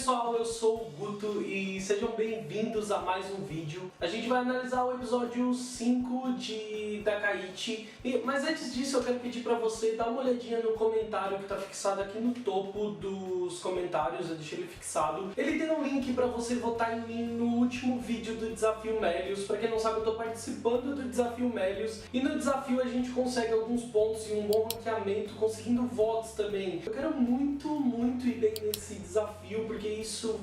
pessoal, eu sou o Guto e sejam bem-vindos a mais um vídeo. A gente vai analisar o episódio 5 de Takaichi, mas antes disso eu quero pedir pra você dar uma olhadinha no comentário que tá fixado aqui no topo dos comentários, eu deixei ele fixado. Ele tem um link pra você votar em mim no último vídeo do Desafio Melios. Pra quem não sabe, eu tô participando do Desafio Melios e no desafio a gente consegue alguns pontos e um bom ranqueamento, conseguindo votos também. Eu quero muito ir bem nesse desafio, porque isso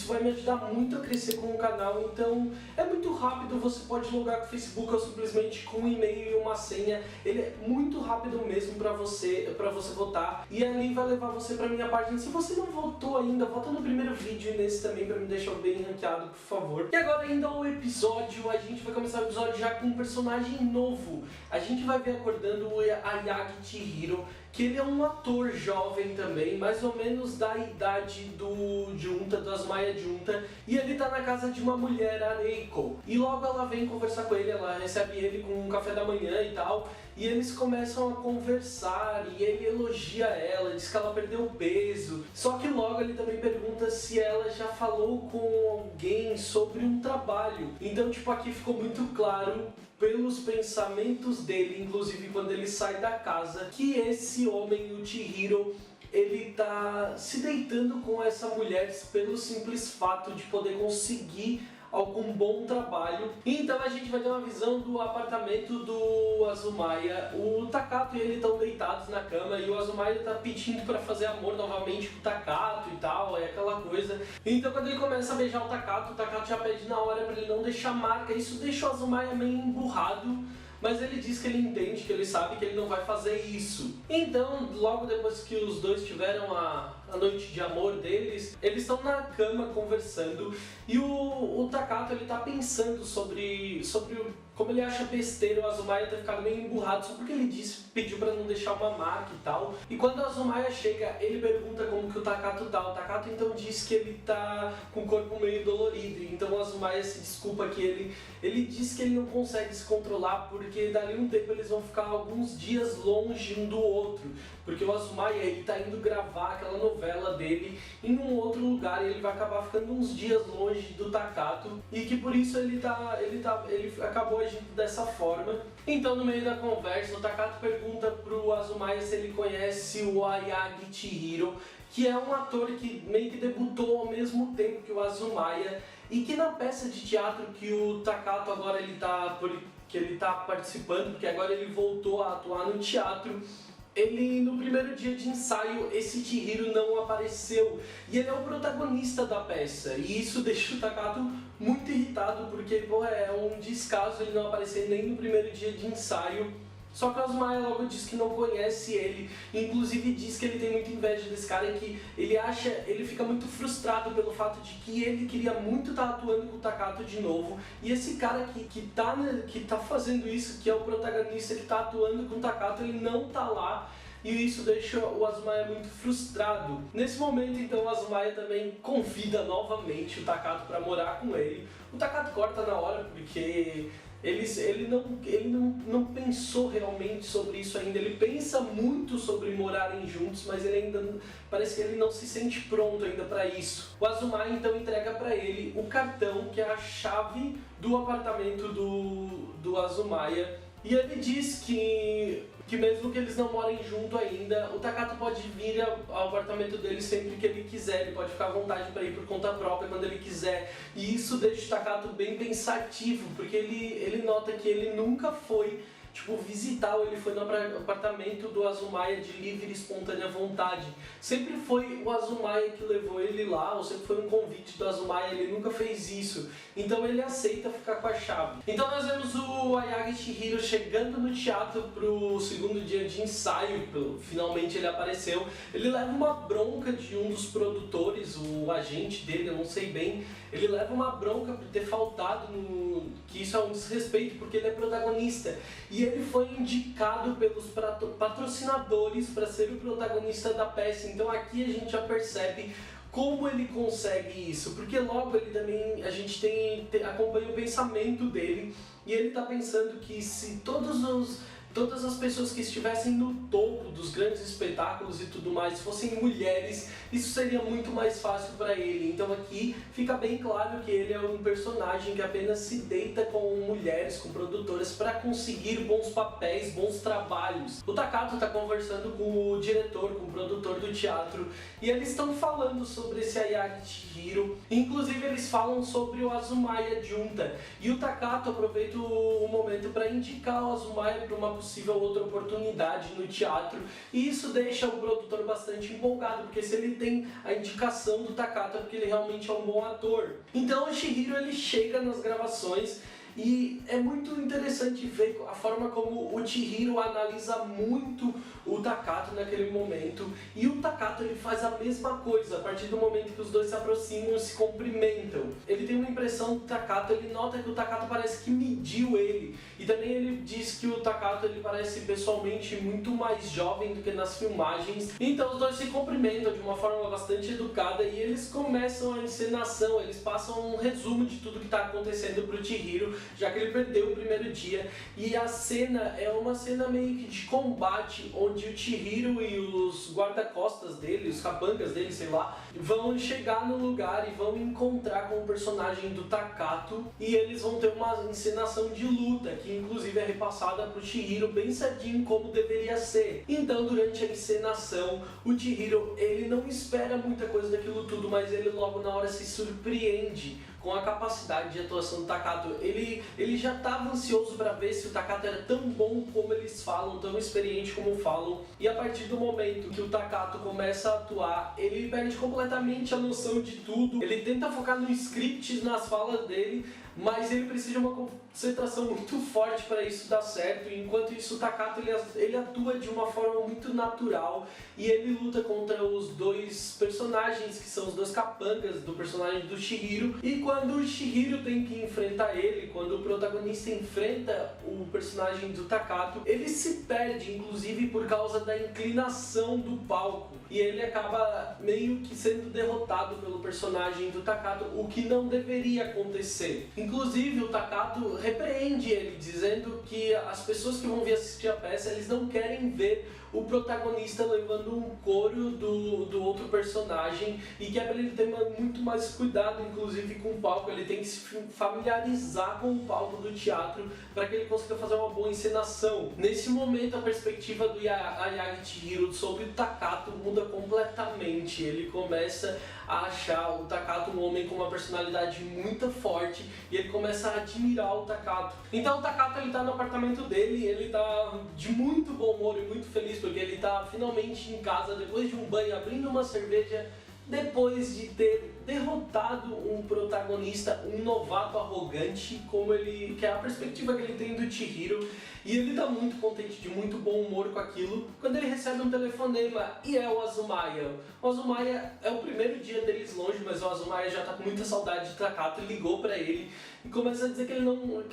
vai me ajudar muito a crescer com o canal. Então é muito rápido, você pode logar com o Facebook ou simplesmente com um e-mail e uma senha. Ele é muito rápido mesmo pra você votar, e ali vai levar você pra minha página. Se você não votou ainda, vota no primeiro vídeo e nesse também pra me deixar bem ranqueado, por favor. E agora ainda o episódio, a gente vai começar o episódio já com um personagem novo. A gente vai ver acordando o Ayagi Chihiro, que ele é um ator jovem também, mais ou menos da idade do Junta, do Azumaya Junta, e ele tá na casa de uma mulher, a Reiko. E logo ela vem conversar com ele, ela recebe ele com um café da manhã e tal, e eles começam a conversar, e ele elogia ela, diz que ela perdeu peso. Só que logo ele também pergunta se ela já falou com alguém sobre um trabalho. Então, tipo, aqui ficou muito claro pelos pensamentos dele, inclusive quando ele sai da casa, que esse homem, o Chihiro, ele tá se deitando com essa mulher pelo simples fato de poder conseguir algum bom trabalho. Então a gente vai ter uma visão do apartamento do Azumaya. O Takato e ele estão deitados na cama e o Azumaya tá pedindo pra fazer amor novamente com o Takato e tal, é aquela coisa. Então quando ele começa a beijar o Takato já pede na hora pra ele não deixar marca. Isso deixa o Azumaya meio emburrado, mas ele diz que ele entende, que ele sabe que ele não vai fazer isso. Então, logo depois que os dois tiveram a noite de amor deles, eles estão na cama conversando e o Takato ele tá pensando sobre como ele acha besteira o Azumaya ter ficado meio emburrado só porque ele pediu pra não deixar uma marca e tal. E quando o Azumaya chega, ele pergunta como que o Takato tá. O Takato então diz que ele tá com o corpo meio dolorido, então o Azumaya se desculpa que ele diz que ele não consegue se controlar porque dali um tempo eles vão ficar alguns dias longe um do outro, porque o Azumaya ele tá indo gravar aquela novela dele em um outro lugar e ele vai acabar ficando uns dias longe do Takato, e que por isso ele acabou agindo dessa forma. Então no meio da conversa o Takato pergunta pro Azumaya se ele conhece o Ayagi Chihiro, que é um ator que meio que debutou ao mesmo tempo que o Azumaya, e que na peça de teatro que o Takato agora ele tá participando, porque agora ele voltou a atuar no teatro, ele no primeiro dia de ensaio, esse Chihiro não apareceu, e ele é o protagonista da peça, e isso deixa o Takato muito irritado, porque pô, é um descaso ele não aparecer nem no primeiro dia de ensaio. Só que o Azumaya logo diz que não conhece ele, inclusive diz que ele tem muita inveja desse cara e que ele fica muito frustrado pelo fato de que ele queria muito estar atuando com o Takato de novo, e esse cara que tá fazendo isso, que é o protagonista que tá atuando com o Takato, ele não tá lá. E isso deixa o Azumaya muito frustrado. Nesse momento, então, o Azumaya também convida novamente o Takato para morar com ele. O Takato corta na hora porque ele não pensou realmente sobre isso ainda. Ele pensa muito sobre morarem juntos, mas ele ainda parece que ele não se sente pronto ainda para isso. O Azumaya então entrega para ele o cartão, que é a chave do apartamento do Azumaya. E ele diz que mesmo que eles não morem junto ainda, o Takato pode vir ao apartamento dele sempre que ele quiser, ele pode ficar à vontade para ir por conta própria quando ele quiser. E isso deixa o Takato bem pensativo, porque ele nota que ele nunca foi visitar, ou ele foi no apartamento do Azumaya de livre e espontânea vontade. Sempre foi o Azumaya que levou ele lá, ou sempre foi um convite do Azumaya, ele nunca fez isso. Então ele aceita ficar com a chave. Então nós vemos o Ayagi Chihiro chegando no teatro pro segundo dia de ensaio, finalmente ele apareceu. Ele leva uma bronca de um dos produtores, o agente dele, eu não sei bem. Ele leva uma bronca por ter faltado, que isso é um desrespeito, porque ele é protagonista. E ele foi indicado pelos patrocinadores para ser o protagonista da peça. Então aqui a gente já percebe como ele consegue isso, porque logo ele também, a gente acompanha o pensamento dele, e ele está pensando que se todos os todas as pessoas que estivessem no topo dos grandes espetáculos e tudo mais fossem mulheres, isso seria muito mais fácil para ele. Então aqui fica bem claro que ele é um personagem que apenas se deita com mulheres, com produtoras, para conseguir bons papéis, bons trabalhos. O Takato está conversando com o diretor, com o produtor do teatro, e eles estão falando sobre esse Ayagi Chihiro. Inclusive eles falam sobre o Azumaya Junta, e o Takato aproveita o momento para indicar o Azumaya para uma possível outra oportunidade no teatro, e isso deixa o produtor bastante empolgado, porque se ele tem a indicação do Takato é porque ele realmente é um bom ator. Então o Chihiro ele chega nas gravações e é muito interessante ver a forma como o Chihiro analisa muito o Takato naquele momento, e o Takato ele faz a mesma coisa a partir do momento que os dois se aproximam e se cumprimentam. Ele tem uma impressão do Takato, ele nota que o Takato parece que mediu ele, e também ele diz que o Takato ele parece pessoalmente muito mais jovem do que nas filmagens. Então os dois se cumprimentam de uma forma bastante educada e eles começam a encenação, eles passam um resumo de tudo que está acontecendo para o Chihiro, já que ele perdeu o primeiro dia, e a cena é uma cena meio que de combate, onde o Chihiro e os guarda-costas dele, os capangas dele, sei lá, vão chegar no lugar e vão encontrar com o personagem do Takato, e eles vão ter uma encenação de luta, que inclusive é repassada pro Chihiro bem certinho como deveria ser. Então durante a encenação, o Chihiro ele não espera muita coisa daquilo tudo, mas ele logo na hora se surpreende com a capacidade de atuação do Takato. Ele já estava ansioso para ver se o Takato era tão bom como eles falam, tão experiente como falam, e a partir do momento que o Takato começa a atuar, ele perde completamente a noção de tudo. Ele tenta focar no script, nas falas dele, mas ele precisa de uma concentração muito forte para isso dar certo. E enquanto isso, o Takato ele atua de uma forma muito natural, e ele luta contra os dois personagens, que são os dois capangas do personagem do Chihiro. E quando o Chihiro tem que enfrentar ele, quando o protagonista enfrenta o personagem do Takato, ele se perde, inclusive por causa da inclinação do palco, e ele acaba meio que sendo derrotado pelo personagem do Takato, o que não deveria acontecer. Inclusive o Takato repreende ele, dizendo que as pessoas que vão vir assistir a peça, eles não querem ver o protagonista levando um couro do outro personagem, e que é para ele ter muito mais cuidado, inclusive com o palco. Ele tem que se familiarizar com o palco do teatro para que ele consiga fazer uma boa encenação. Nesse momento, a perspectiva do Ayagi Chihiro sobre o Takato muda completamente. Ele começa a achar o Takato um homem com uma personalidade muito forte, e ele começa a admirar o Takato. Então o Takato ele tá no apartamento dele, ele tá de muito bom humor e muito feliz, porque ele tá finalmente em casa depois de um banho, abrindo uma cerveja, depois de ter derrotado um protagonista, um novato arrogante, que é a perspectiva que ele tem do Chihiro, e ele tá muito contente, de muito bom humor com aquilo, quando ele recebe um telefonema, e é o Azumaya. O Azumaya é o primeiro dia deles longe, mas o Azumaya já tá com muita saudade de Takato e ligou pra ele e começa a dizer que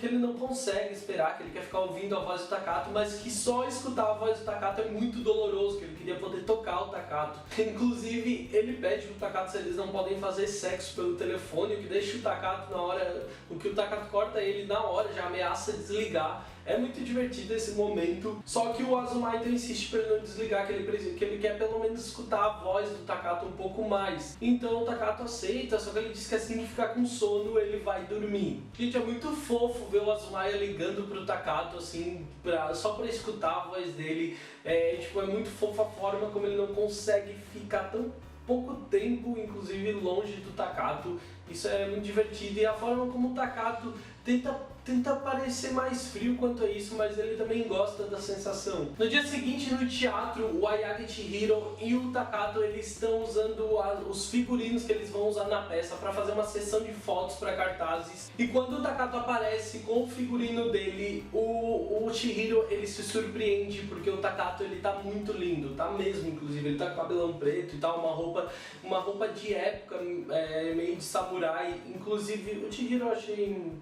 ele não consegue esperar, que ele quer ficar ouvindo a voz do Takato, mas que só escutar a voz do Takato é muito doloroso, que ele queria poder tocar o Takato. Inclusive, ele pede pro Takato se eles não podem fazer sexo pelo telefone, o que deixa o Takato na hora, o que o Takato corta ele na hora, já ameaça desligar. É muito divertido esse momento, só que o Azumaya então insiste para ele não desligar, que ele quer pelo menos escutar a voz do Takato um pouco mais. Então o Takato aceita, só que ele diz que assim que ficar com sono ele vai dormir. Gente, é muito fofo ver o Azumaya ligando pro Takato assim, só para escutar a voz dele. É muito fofa a forma como ele não consegue ficar tão pouco tempo, inclusive, longe do Takato. Isso é muito divertido, e a forma como o Takato tenta parecer mais frio quanto a isso, mas ele também gosta da sensação. No dia seguinte, no teatro, o Ayagi Chihiro e o Takato eles estão usando os figurinos que eles vão usar na peça para fazer uma sessão de fotos para cartazes. E quando o Takato aparece com o figurino dele, o Chihiro ele se surpreende, porque o Takato ele tá muito lindo, tá mesmo, inclusive ele tá com cabelão preto e tal, uma roupa de época, meio de samurai. Inclusive o Chihiro eu achei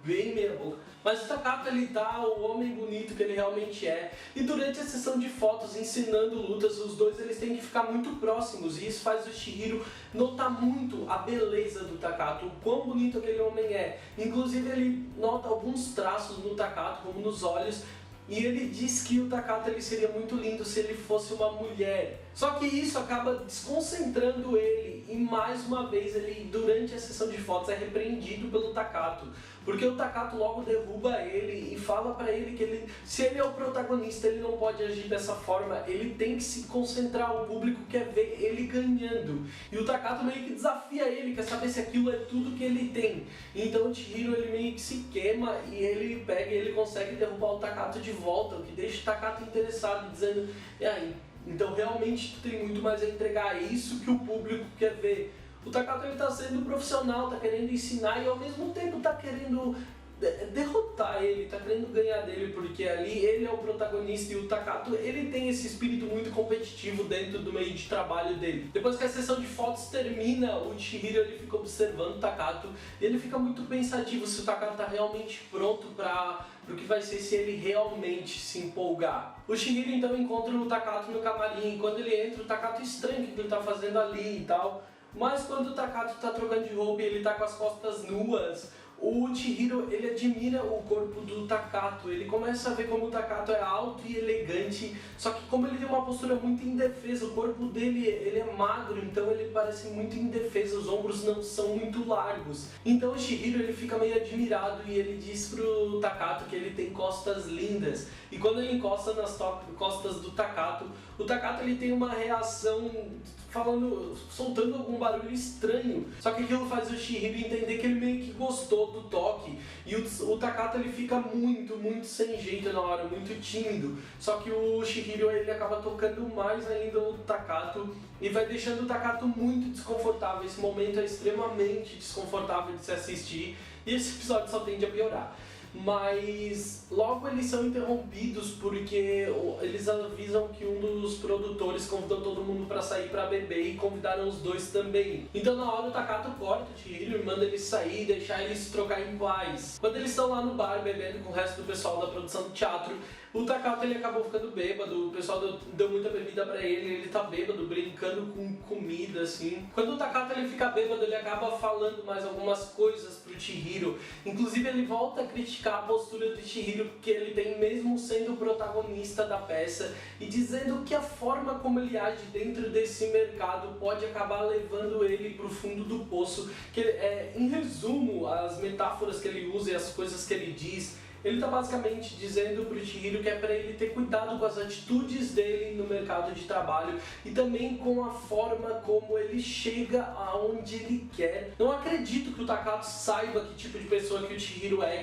bem meia boca, mas o Takato ele tá o homem bonito que ele realmente é. E durante a sessão de fotos ensinando lutas, os dois eles têm que ficar muito próximos, e isso faz o Chihiro notar muito a beleza do Takato, o quão bonito aquele homem é. Inclusive ele nota alguns traços no Takato, como nos olhos, e ele diz que o Takato ele seria muito lindo se ele fosse uma mulher. Só que isso acaba desconcentrando ele e mais uma vez ele, durante a sessão de fotos, é repreendido pelo Takato. Porque o Takato logo derruba ele e fala pra ele que se ele é o protagonista, ele não pode agir dessa forma, ele tem que se concentrar, o público quer ver ele ganhando. E o Takato meio que desafia ele, quer saber se aquilo é tudo que ele tem. Então o Chihiro ele meio que se queima e ele pega e ele consegue derrubar o Takato de volta, o que deixa o Takato interessado, dizendo: e aí, então realmente tu tem muito mais a entregar, é isso que o público quer ver. O Takato ele tá sendo profissional, tá querendo ensinar e ao mesmo tempo tá querendo derrotar ele, tá querendo ganhar dele, porque ali ele é o protagonista e o Takato ele tem esse espírito muito competitivo dentro do meio de trabalho dele. Depois que a sessão de fotos termina, o Chihiro ele fica observando o Takato e ele fica muito pensativo se o Takato tá realmente pronto para o que vai ser, se ele realmente se empolgar. O Chihiro então encontra o Takato no camarim e quando ele entra, o Takato estranha o que ele tá fazendo ali e tal. Mas quando o Takato tá trocando de roupa e ele tá com as costas nuas, o Chihiro ele admira o corpo do Takato, ele começa a ver como o Takato é alto e elegante, só que como ele tem uma postura muito indefesa, o corpo dele ele é magro, então ele parece muito indefeso, os ombros não são muito largos. Então o Chihiro ele fica meio admirado e ele diz pro Takato que ele tem costas lindas. E quando ele encosta nas costas do Takato, o Takato ele tem uma reação soltando algum barulho estranho. Só que aquilo faz o Chihiro entender que ele meio que gostou do toque. E o Takato ele fica muito sem jeito na hora, muito tímido. Só que o Chihiro ele acaba tocando mais ainda o Takato e vai deixando o Takato muito desconfortável. Esse momento é extremamente desconfortável de se assistir e esse episódio só tende a piorar. Mas logo eles são interrompidos porque eles avisam que um dos produtores convidou todo mundo pra sair pra beber e convidaram os dois também. Então na hora o Takato corta o Chihiro e manda eles sair e deixar eles se trocar em paz. Quando eles estão lá no bar bebendo com o resto do pessoal da produção do teatro, o Takato ele acabou ficando bêbado, o pessoal deu muita bebida pra ele tá bêbado, brincando com comida assim. Quando o Takato ele fica bêbado, ele acaba falando mais algumas coisas pro Chihiro. Inclusive ele volta a criticar a postura do Chihiro que ele tem mesmo sendo o protagonista da peça e dizendo que a forma como ele age dentro desse mercado pode acabar levando ele pro fundo do poço. Que em resumo, as metáforas que ele usa e as coisas que ele diz, ele tá basicamente dizendo pro Chihiro que é para ele ter cuidado com as atitudes dele no mercado de trabalho e também com a forma como ele chega aonde ele quer. Não acredito que o Takato saiba que tipo de pessoa que o Chihiro é,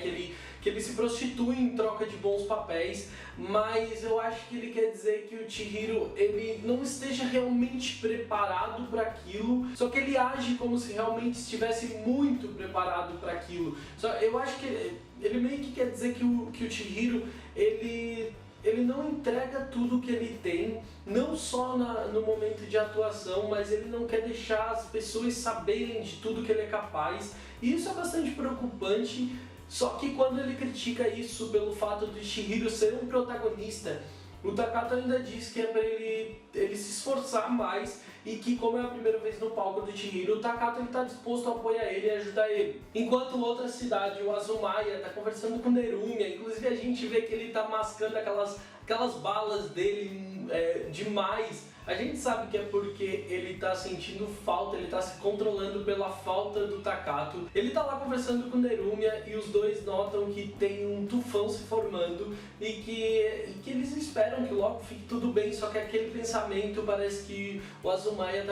que ele se prostitui em troca de bons papéis, mas eu acho que ele quer dizer que o Chihiro ele não esteja realmente preparado para aquilo, só que ele age como se realmente estivesse muito preparado para aquilo. Eu acho que ele meio que quer dizer que o Chihiro ele não entrega tudo que ele tem, não só no momento de atuação, mas ele não quer deixar as pessoas saberem de tudo que ele é capaz. E isso é bastante preocupante, só que quando ele critica isso pelo fato de Chihiro ser um protagonista, o Takato ainda diz que é pra ele se esforçar mais e que, como é a primeira vez no palco do Chihiro, o Takato está disposto a apoiar ele e ajudar ele. Enquanto outra cidade, o Azumaya, está conversando com Nerumiya, inclusive a gente vê que ele está mascando aquelas balas dele demais. A gente sabe que é porque ele está sentindo falta, ele está se controlando pela falta do Takato. Ele está lá conversando com Nerumiya e os dois notam que tem um tufão se formando e que eles esperam que logo fique tudo bem, só que aquele pensamento parece que o Azumaya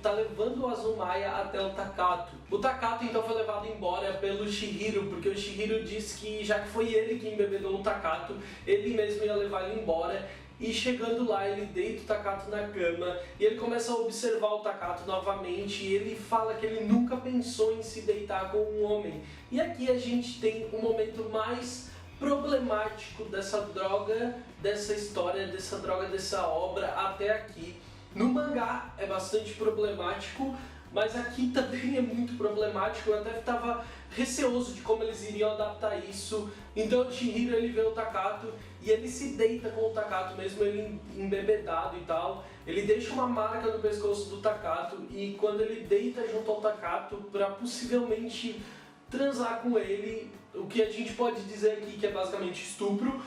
tá levando o Azumaya até o Takato. O Takato então foi levado embora pelo Chihiro, porque o Chihiro disse que já que foi ele que embebedou o Takato, ele mesmo ia levar ele embora. E chegando lá, ele deita o Takato na cama e ele começa a observar o Takato novamente e ele fala que ele nunca pensou em se deitar com um homem. E aqui a gente tem um momento mais problemático dessa droga, dessa história, dessa droga, dessa obra até aqui. No mangá é bastante problemático, mas aqui também é muito problemático. Eu até estava receoso de como eles iriam adaptar isso. Então o Chihiro ele vê o Takato e ele se deita com o Takato, mesmo ele embebedado e tal. Ele deixa uma marca no pescoço do Takato e quando ele deita junto ao Takato para possivelmente transar com ele, o que a gente pode dizer aqui que é basicamente estupro,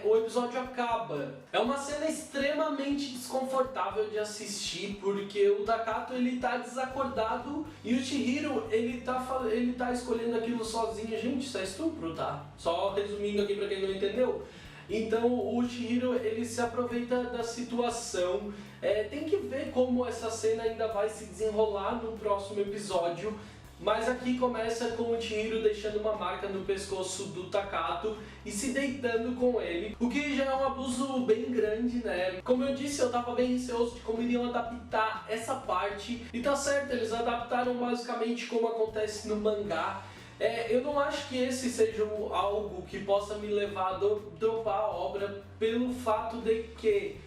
o episódio acaba. É uma cena extremamente desconfortável de assistir, porque o Takato ele tá desacordado e o Chihiro ele tá escolhendo aquilo sozinho. Gente, isso é estupro, tá? Só resumindo aqui pra quem não entendeu. Então o Chihiro ele se aproveita da situação. Tem que ver como essa cena ainda vai se desenrolar no próximo episódio. Mas aqui começa com o Chihiro deixando uma marca no pescoço do Takato e se deitando com ele, o que já é um abuso bem grande, né? Como eu disse, eu tava bem receoso de como iriam adaptar essa parte, e tá certo, eles adaptaram basicamente como acontece no mangá. Eu não acho que esse seja algo que possa me levar a dropar a obra pelo fato de que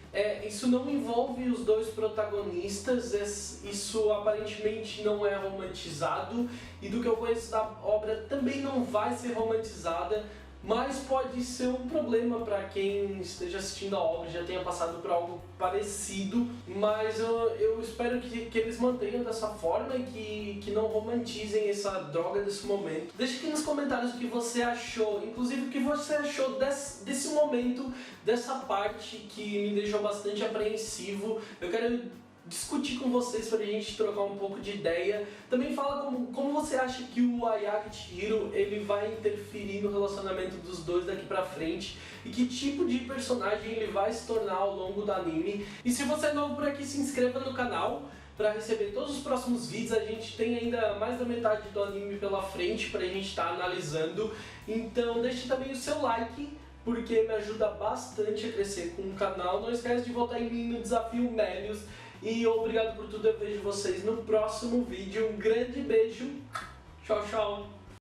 isso não envolve os dois protagonistas, isso aparentemente não é romantizado, e do que eu conheço da obra também não vai ser romantizada, mas pode ser um problema para quem esteja assistindo a obra, já tenha passado por algo parecido, mas eu espero que eles mantenham dessa forma e que não romantizem essa droga desse momento. Deixa aqui nos comentários o que você achou, inclusive o que você achou desse momento, dessa parte que me deixou bastante apreensivo. Eu quero discutir com vocês para a gente trocar um pouco de ideia. Também fala como você acha que o Ayaka Chihiro ele vai interferir no relacionamento dos dois daqui pra frente e que tipo de personagem ele vai se tornar ao longo do anime. E se você é novo por aqui, se inscreva no canal para receber todos os próximos vídeos. A gente tem ainda mais da metade do anime pela frente para a gente estar analisando. Então deixe também o seu like, porque me ajuda bastante a crescer com o canal. Não esquece de votar em mim no desafio Melios. E obrigado por tudo, eu vejo vocês no próximo vídeo. Um grande beijo, tchau, tchau!